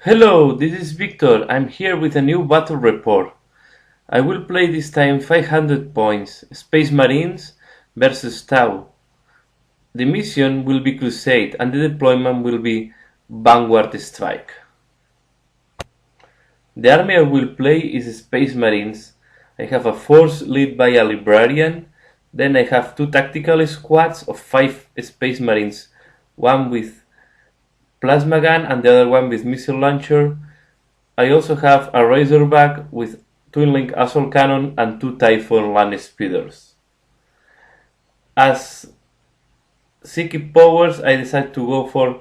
Hello, this is Victor. I'm here with a new battle report. I will play this time 500 points, Space Marines versus Tau. The mission will be Crusade and the deployment will be Vanguard Strike. The army I will play is Space Marines. I have a force led by a librarian. Then I have two tactical squads of 5 Space Marines, one with plasma gun and the other one with missile launcher. I also have a Razorback with twin-link assault cannon and 2 Typhoon land speeders. As psychic powers, I decide to go for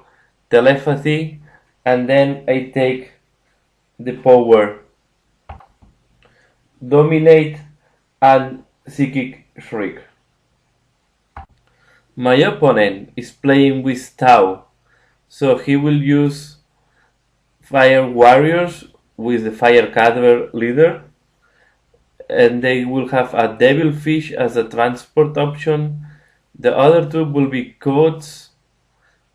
telepathy, and then I take the power dominate and psychic shriek. My opponent is playing with Tau, so he will use Fire Warriors with the Fire Cadver leader, and they will have a Devilfish as a transport option. The other two will be Codes,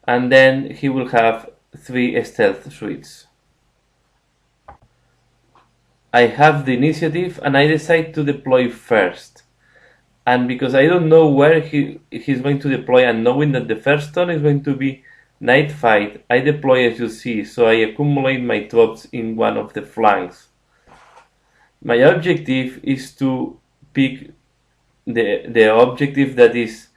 and then he will have 3 stealth suites. I have the initiative and I decide to deploy first. And because I don't know where he's going to deploy, and knowing that the first turn is going to be night fight, I deploy as you see, so I accumulate my troops in one of the flanks. My objective is to pick the objective that is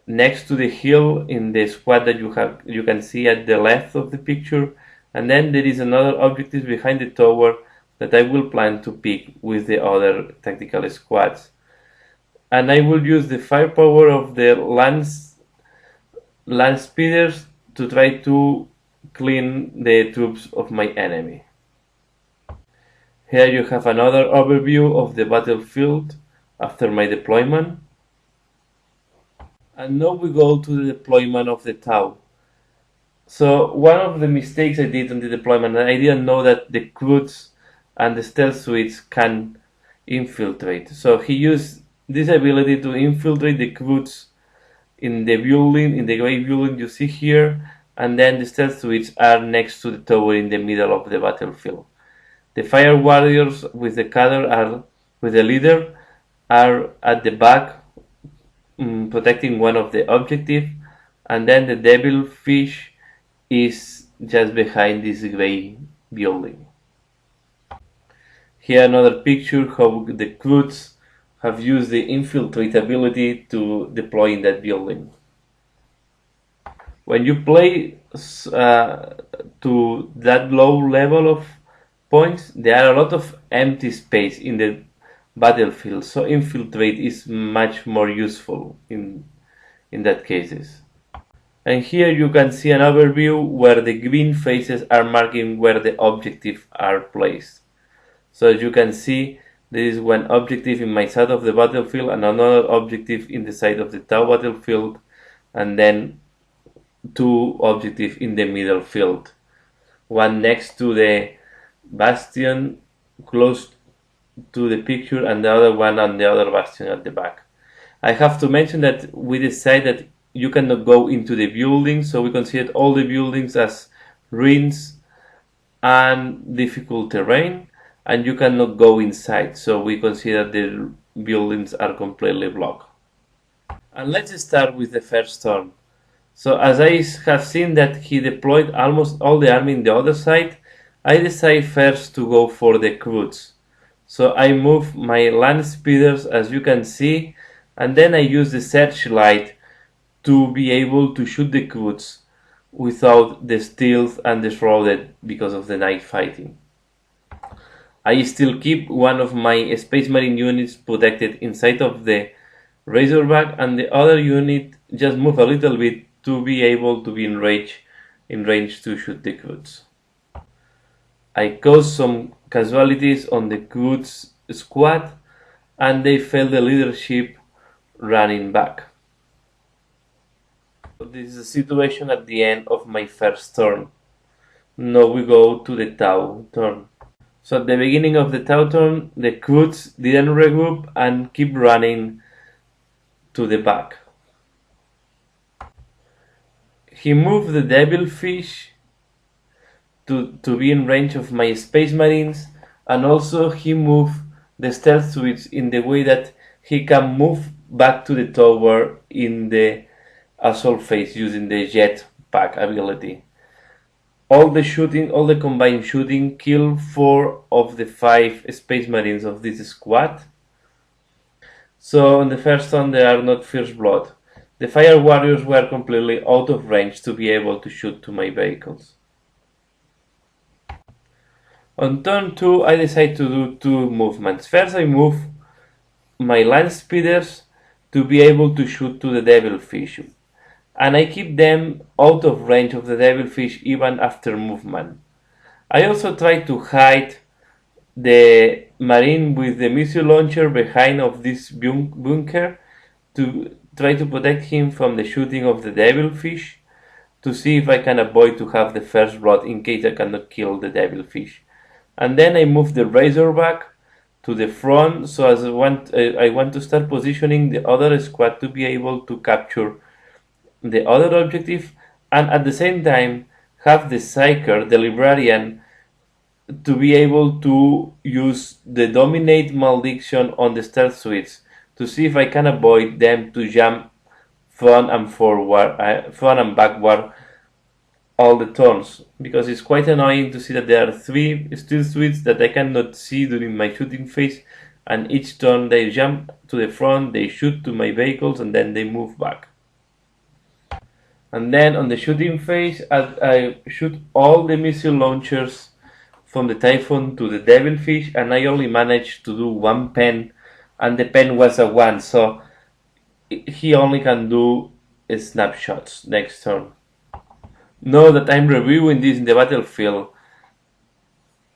next to the hill in the squad that you can see at the left of the picture, and then there is another objective behind the tower that I will plan to pick with the other tactical squads. And I will use the firepower of the land speeders to try to clean the troops of my enemy. Here you have another overview of the battlefield after my deployment. And now we go to the deployment of the Tau. So one of the mistakes I did on the deployment, I didn't know that the Croods and the stealth suites can infiltrate. So he used this ability to infiltrate the Croods in the building, in the gray building you see here, and then the stealth suites are next to the tower in the middle of the battlefield. The Fire Warriors with the cadre with the leader are at the back, protecting one of the objectives, and then the Devilfish is just behind this gray building. Here another picture how the Croods have used the infiltrate ability to deploy in that building. When you play to that low level of points, there are a lot of empty space in the battlefield, so infiltrate is much more useful in that cases. And here you can see an overview where the green faces are marking where the objectives are placed. So as you can see, there is one objective in my side of the battlefield and another objective in the side of the Tau battlefield, and then 2 objectives in the middle field. One next to the bastion close to the picture, and the other one on the other bastion at the back. I have to mention that we decided that you cannot go into the building, so we considered all the buildings as ruins and difficult terrain, and you cannot go inside, so we consider the buildings are completely blocked. And let's start with the first turn. So as I have seen that he deployed almost all the army in the other side, I decide first to go for the Croods. So I move my land speeders as you can see, and then I use the searchlight to be able to shoot the Croods without the stealth and the shrouded because of the night fighting. I still keep one of my Space Marine units protected inside of the Razorback, and the other unit just move a little bit to be able to be in range to shoot the Croods. I caused some casualties on the Croods squad, and they failed the leadership running back. This is the situation at the end of my first turn. Now we go to the Tau turn. So at the beginning of the Tau turn, the Croods didn't regroup and keep running to the back. He moved the Devilfish to be in range of my Space Marines, and also he moved the stealth suites in the way that he can move back to the tower in the assault phase using the jetpack ability. All the combined shooting killed 4 of the 5 Space Marines of this squad. So on the first turn there are not First Blood. The Fire Warriors were completely out of range to be able to shoot to my vehicles. On turn 2 I decide to do 2 movements. First I move my land speeders to be able to shoot to the devilfish, and I keep them out of range of the devilfish even after movement. I also try to hide the marine with the missile launcher behind of this bunker to try to protect him from the shooting of the devilfish, to see if I can avoid to have the first blood in case I cannot kill the devilfish. And then I move the razorback to the front, so as I want to start positioning the other squad to be able to capture the other objective, and at the same time have the Psyker, the librarian, to be able to use the dominate malediction on the stealth suites to see if I can avoid them to jump front and backward all the turns, because it's quite annoying to see that there are 3 stealth suites that I cannot see during my shooting phase, and each turn they jump to the front, they shoot to my vehicles, and then they move back. And then on the shooting phase, I shoot all the missile launchers from the Typhoon to the devilfish, and I only managed to do 1 pen, and the pen was a 1, so he only can do snapshots next turn. Now that I'm reviewing this in the battlefield,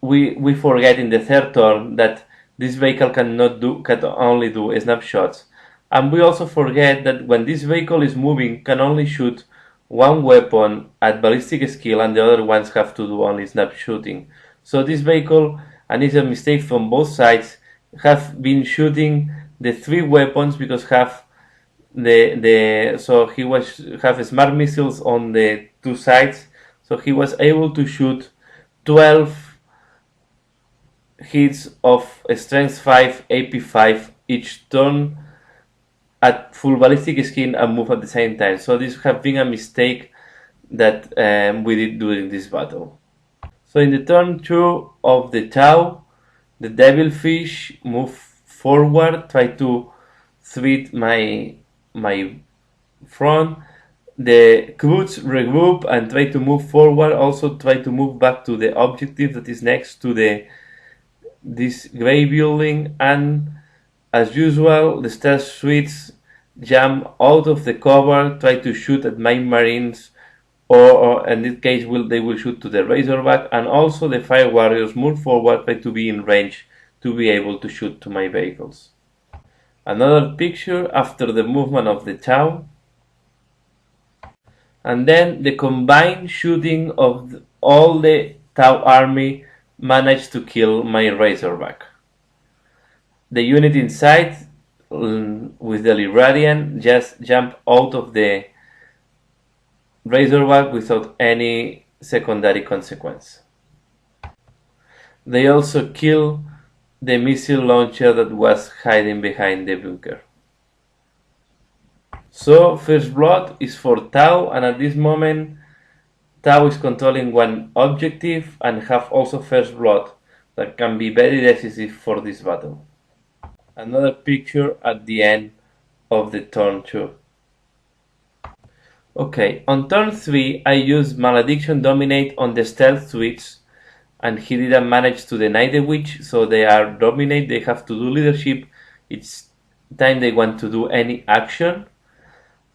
we forget in the third turn that this vehicle can only do snapshots, and we also forget that when this vehicle is moving, can only shoot 1 weapon at ballistic skill, and the other ones have to do only snap shooting. So this vehicle, and it's a mistake from both sides, have been shooting the 3 weapons because so he was have smart missiles on the 2 sides, so he was able to shoot 12 hits of strength 5 AP5 each turn at full ballistic skill and move at the same time. So this have been a mistake that we did during this battle. So in the turn 2 of the Tau, the devilfish move forward, try to threat my front. The Croods regroup and try to move forward, also try to move back to the objective that is next to this gray building, and as usual the stealth suites jump out of the cover, try to shoot at my marines, or in this case they will shoot to the razorback, and also the fire warriors move forward, try to be in range to be able to shoot to my vehicles. Another picture after the movement of the Tau, and then the combined shooting of all the Tau army managed to kill my razorback. The unit inside with the librarian just jumped out of the razorback without any secondary consequence. They also killed the missile launcher that was hiding behind the bunker. So first blood is for Tau, and at this moment Tau is controlling 1 objective and have also first blood that can be very decisive for this battle. Another picture at the end of the turn 2. Okay, on turn 3 I used Malediction Dominate on the stealth suites, and he didn't manage to deny the witch, so they are dominate, they have to do leadership each time they want to do any action.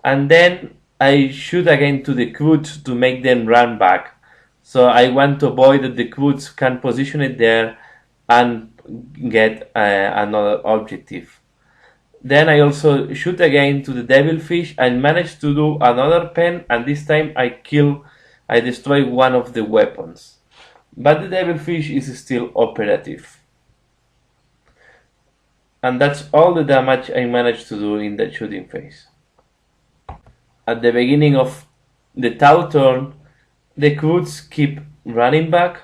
And then I shoot again to the Croods to make them run back, so I want to avoid that the Croods can position it there and get another objective. Then I also shoot again to the devilfish and manage to do another pen, and this time I destroy 1 of the weapons. But the devilfish is still operative. And that's all the damage I managed to do in that shooting phase. At the beginning of the Tau turn, the Croods keep running back.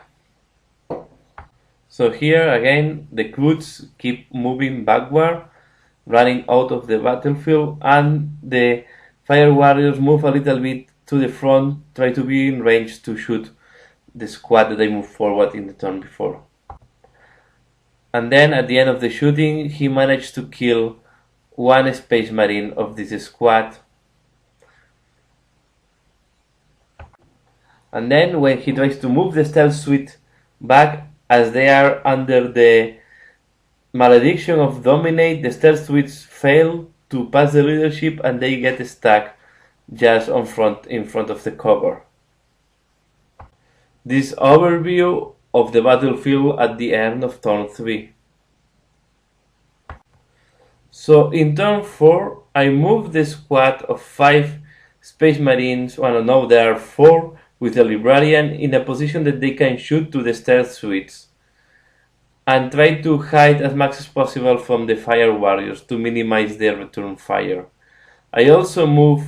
So here again the Croods keep moving backward, running out of the battlefield, and the Fire Warriors move a little bit to the front, try to be in range to shoot the squad that they moved forward in the turn before. And then at the end of the shooting, he managed to kill one Space Marine of this squad. And then when he tries to move the stealth suite back, as they are under the malediction of Dominate, the stealth suites fail to pass the leadership and they get stuck just in front of the cover. This overview of the battlefield at the end of turn 3. So in turn 4, I move the squad of 5 Space Marines, well no, there are 4 with a Librarian in a position that they can shoot to the stealth suites and try to hide as much as possible from the Fire Warriors to minimize their return fire. I also move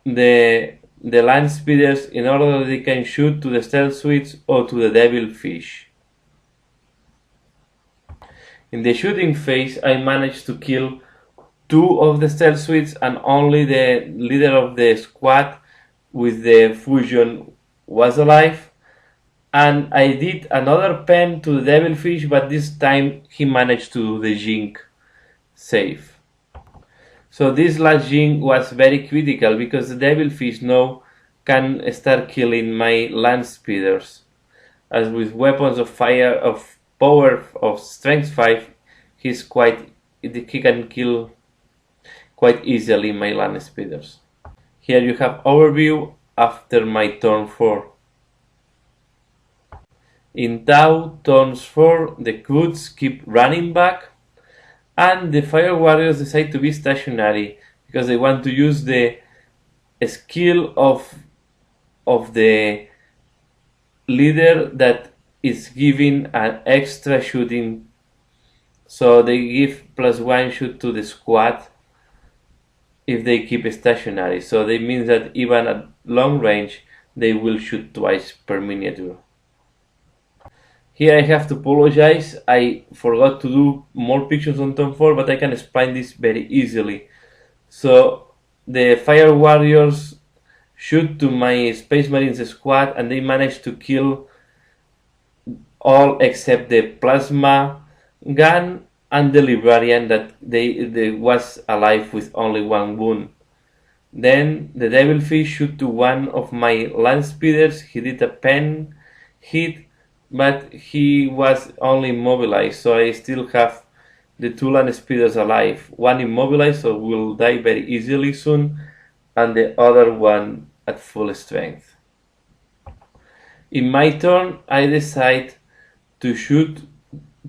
the land speeders in order that they can shoot to the stealth suites or to the Devilfish. In the shooting phase, I managed to kill 2 of the stealth suites, and only the leader of the squad with the fusion was alive. And I did another pen to the Devilfish, but this time he managed to do the Jink save. So this last Jink was very critical because the Devilfish now can start killing my land speeders, as with weapons of fire of power of strength 5 he can kill quite easily my land speeders. Here you have overview after my turn 4. In Tau turns 4, the Croods keep running back and the Fire Warriors decide to be stationary because they want to use the skill of the leader that is giving an extra shooting. So they give +1 shoot to the squad if they keep stationary. So that means that even at long range they will shoot twice per miniature. Here I have to apologize, I forgot to do more pictures on turn 4, but I can explain this very easily. So the Fire Warriors shoot to my Space Marines squad and they manage to kill all except the plasma gun and the Librarian that they was alive with only 1 wound. Then the Devilfish shoot to one of my land speeders. He did a pen hit, but he was only immobilized, so I still have the 2 land speeders alive. One immobilized, so will die very easily soon, and the other one at full strength. In my turn, I decide to shoot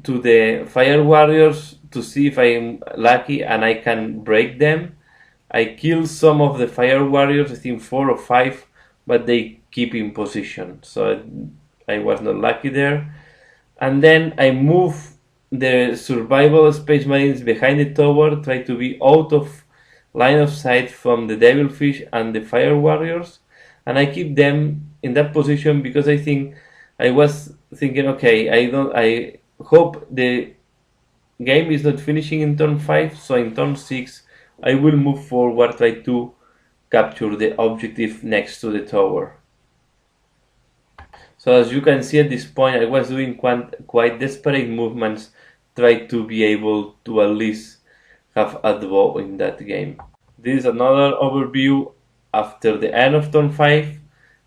to the Fire Warriors to see if I'm lucky and I can break them. I kill some of the Fire Warriors, I think 4 or 5, but they keep in position, so I was not lucky there. And then I move the survival Space Marines behind the tower, try to be out of line of sight from the Devilfish and the Fire Warriors, and I keep them in that position because I was thinking, okay, I hope the game is not finishing in turn 5, so in turn 6 I will move forward, try to capture the objective next to the tower. So as you can see at this point, I was doing quite desperate movements, try to be able to at least have a draw in that game. This is another overview after the end of turn 5.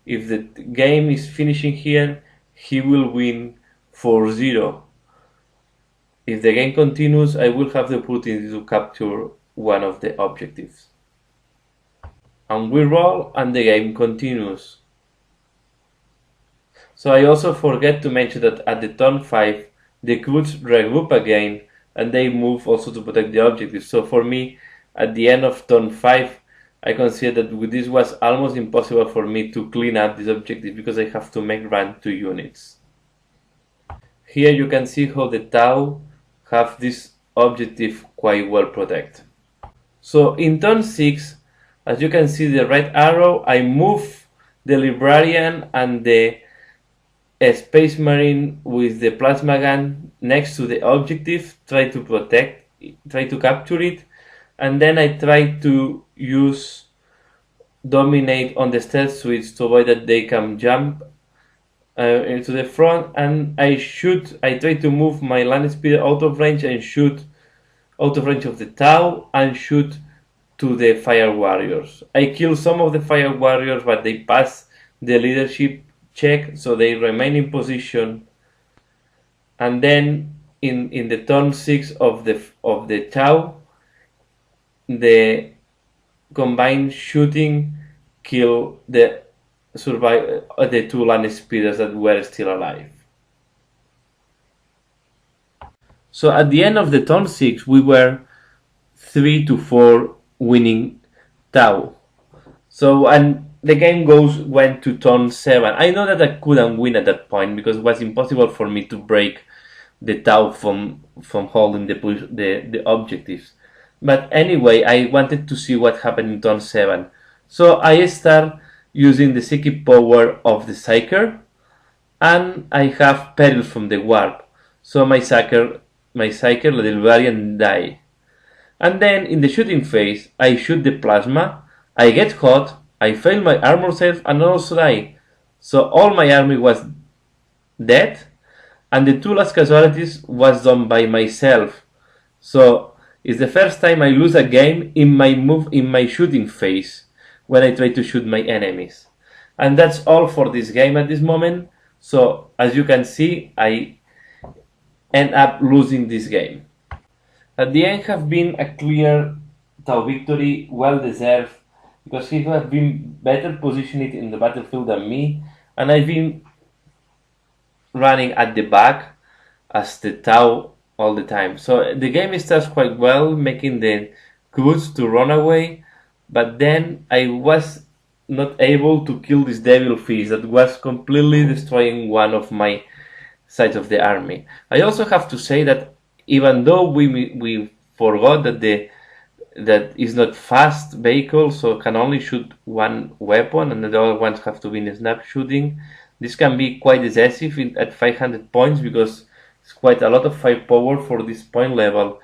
If the game is finishing here, he will win 4-0. If the game continues, I will have the opportunity to capture one of the objectives. And we roll and the game continues. So I also forget to mention that at the turn 5, the Croods regroup again and they move also to protect the objective. So for me, at the end of turn 5, I consider that this was almost impossible for me to clean up this objective because I have to make run 2 units. Here you can see how the Tau have this objective quite well protected. So in turn 6, as you can see the red arrow, I move the Librarian and the a space marine with the plasma gun next to the objective, try to capture it, and then I try to use dominate on the stealth suites to avoid that they can jump into the front, and I try to move my land speeder out of range and shoot out of range of the Tau and shoot to the fire warriors. I kill some of the fire warriors, but they pass the leadership check, so they remain in position. And then in the turn 6 of the Tau, the combined shooting kill the two land speeders that were still alive. So at the end of the turn 6, we were 3 to 4 winning Tau. So, and the game went to turn 7. I know that I couldn't win at that point because it was impossible for me to break the Tau from holding the objectives. But anyway, I wanted to see what happened in turn 7. So I start using the psychic power of the Psyker, and I have peril from the warp. So my Psyker, the Librarian, die. And then in the shooting phase, I shoot the plasma, I get hot, I fail my armor save, and also die. So all my army was dead, and the 2 last casualties was done by myself. So it's the first time I lose a game in my shooting phase when I try to shoot my enemies. And that's all for this game at this moment. So as you can see, I end up losing this game. At the end have been a clear Tau victory, well deserved, because he has been better positioned in the battlefield than me, and I've been running at the back as the Tau all the time. So the game starts quite well, making the crews to run away, but then I was not able to kill this devil fish that was completely destroying one of my sides of the army. I also have to say that even though we forgot that that is not fast vehicle, so can only shoot one weapon and the other ones have to be in snap shooting, this can be quite excessive at 500 points because it's quite a lot of firepower for this point level.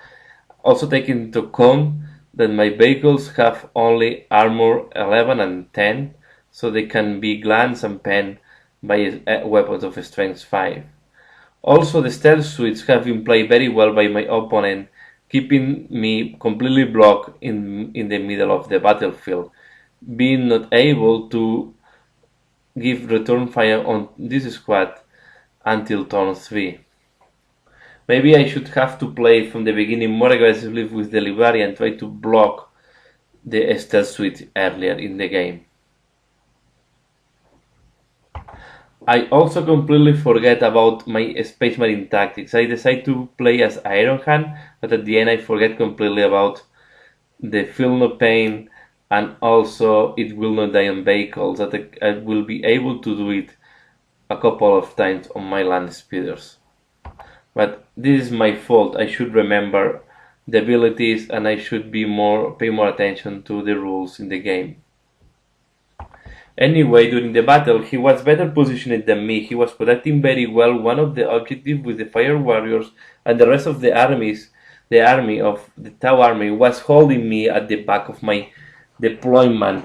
Also taking into account that my vehicles have only armor 11 and 10, so they can be glanced and penned by weapons of strength 5. Also, the stealth suites have been played very well by my opponent, keeping me completely blocked in the middle of the battlefield, being not able to give return fire on this squad until turn 3. Maybe I should have to play from the beginning more aggressively with the Librarian and try to block the stealth suite earlier in the game. I also completely forget about my Space Marine tactics. I decide to play as Iron Hand, but at the end I forget completely about the Feel No Pain, and also it will not die on vehicles, that I will be able to do it a couple of times on my land speeders. But this is my fault. I should remember the abilities and I should pay more attention to the rules in the game. Anyway, during the battle, he was better positioned than me. He was protecting very well one of the objectives with the fire warriors, and the rest of the army of the Tau army was holding me at the back of my deployment.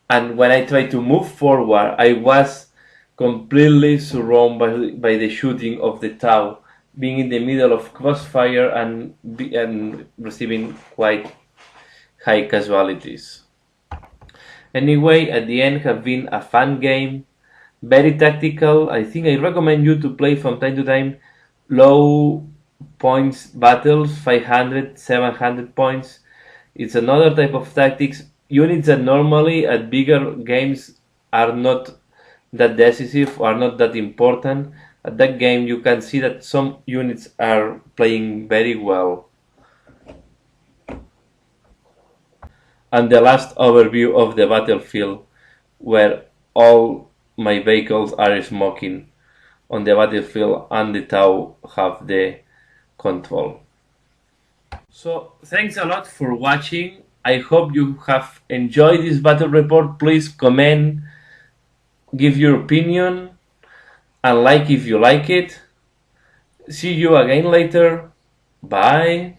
And when I tried to move forward, I was completely surrounded by the shooting of the Tau, being in the middle of crossfire and receiving quite high casualties. Anyway, at the end have been a fun game, very tactical. I think I recommend you to play from time to time low points battles, 500, 700 points. It's another type of tactics. Units that normally at bigger games are not that decisive, are not that important. At that game you can see that some units are playing very well. And the last overview of the battlefield, where all my vehicles are smoking on the battlefield and the Tau have the control. So thanks a lot for watching. I hope you have enjoyed this battle report. Please comment, give your opinion, and like if you like it. See you again later. Bye.